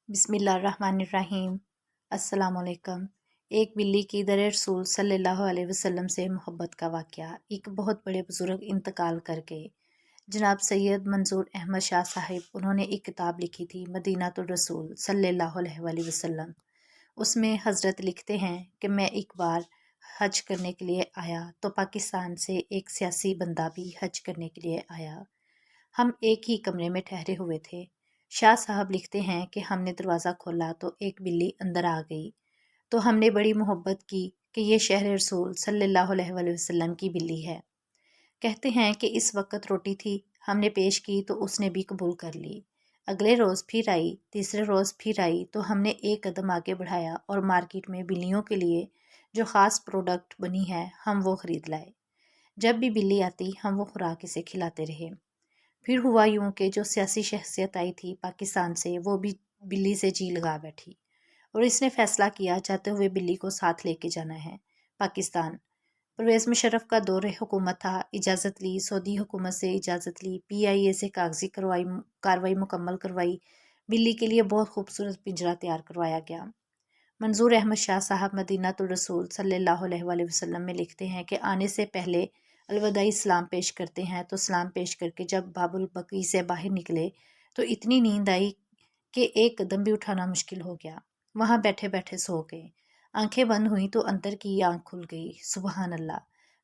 बिस्मिल्लाहिर्रहमानिर्रहीम। अस्सलामुअलैकुम। एक बिल्ली की दर रसूल सल्लल्लाहु अलैहि वसल्लम से मोहब्बत का वाक़या। एक बहुत बड़े बुज़ुर्ग इंतकाल कर गए, जनाब सैयद मंजूर अहमद शाह साहिब। उन्होंने एक किताब लिखी थी मदीनातुर रसूल सल्लल्लाहु अलैहि वसल्लम। उसमें हज़रत लिखते हैं कि मैं एक बार हज करने के लिए आया तो पाकिस्तान से एक सियासी बंदा भी हज करने के लिए आया। हम एक ही कमरे में ठहरे हुए थे। शाह साहब लिखते हैं कि हमने दरवाज़ा खोला तो एक बिल्ली अंदर आ गई, तो हमने बड़ी मोहब्बत की कि ये शहर रसूल सल्लल्लाहु अलैहि वसल्लम की बिल्ली है। कहते हैं कि इस वक्त रोटी थी, हमने पेश की तो उसने भी कबूल कर ली। अगले रोज़ फिर आई, तीसरे रोज़ फिर आई, तो हमने एक कदम आगे बढ़ाया और मार्केट में बिल्लियों के लिए जो ख़ास प्रोडक्ट बनी है हम वो ख़रीद लाए। जब भी बिल्ली आती हम वो खुराक इसे खिलाते रहे। फिर हुआ यूं कि जो सियासी शख्सियत आई थी पाकिस्तान से, वो भी बिल्ली से जी लगा बैठी और इसने फैसला किया जाते हुए बिल्ली को साथ लेके जाना है पाकिस्तान। परवेज़ मुशर्रफ का दौरे हुकूमत था। इजाज़त ली, सऊदी हुकूमत से इजाज़त ली, PIA से कागजी कार्रवाई मुकम्मल करवाई। बिल्ली के लिए बहुत खूबसूरत पिंजरा तैयार करवाया गया। मंजूर अहमद शाह साहब मदीनातुर रसूल सल्लल्लाहु अलैहि वसल्लम में लिखते हैं कि आने से पहले अलविदाई सलाम पेश करते हैं, तो सलाम पेश करके जब बाबुल बकी से बाहर निकले तो इतनी नींद आई कि एक कदम भी उठाना मुश्किल हो गया। वहाँ बैठे बैठे सो गए। आंखें बंद हुई तो अंदर की आंख खुल गई। सुबहान अल्लाह।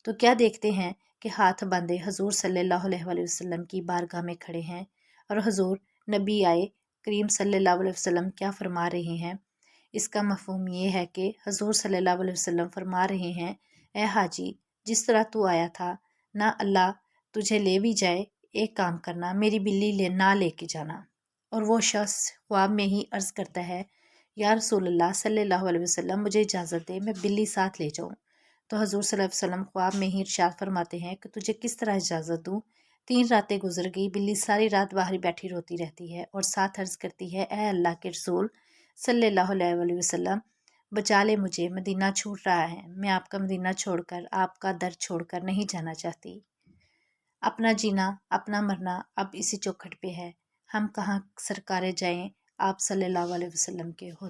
तो क्या देखते हैं कि हाथ बांधे हजूर सल्लल्लाहु अलैहि वसल्लम की बारगाह में खड़े हैं और हजूर नबी आए करीम सल्लल्लाहु अलैहि वसल्लम क्या फरमा रहे हैं। इसका मफ़हूम ये है कि हजूर सल्लल्लाहु अलैहि वसल्लम फरमा रहे हैं, ए हाजी, जिस तरह तू आया था ना अल्लाह तुझे ले भी जाए, एक काम करना, मेरी बिल्ली ना लेके जाना। और वो शख्स ख्वाब में ही अर्ज़ करता है, या रसूलल्लाह सल्लल्लाहु अलैहि वसल्लम, मुझे इजाज़त दे मैं बिल्ली साथ ले जाऊँ। तो हजूर सल्लल्लाहु अलैहि वसल्लम ख्वाब में ही इरशाद फरमाते हैं कि तुझे किस तरह इजाज़त दूँ। 3 रातें गुजर गई, बिल्ली सारी रात बाहर बैठी रोती रहती है और साथ अर्ज़ करती है, ए अल्लाह के रसूल सल्लल्लाहु अलैहि वसल्लम, बचा ले मुझे, मदीना छूट रहा है, मैं आपका मदीना छोड़कर, आपका दर छोड़कर नहीं जाना चाहती। अपना जीना अपना मरना अब इसी चौखट पे है। हम कहाँ सरकारें जाएं, आप सल्लल्लाहु अलैहि वसल्लम के हो।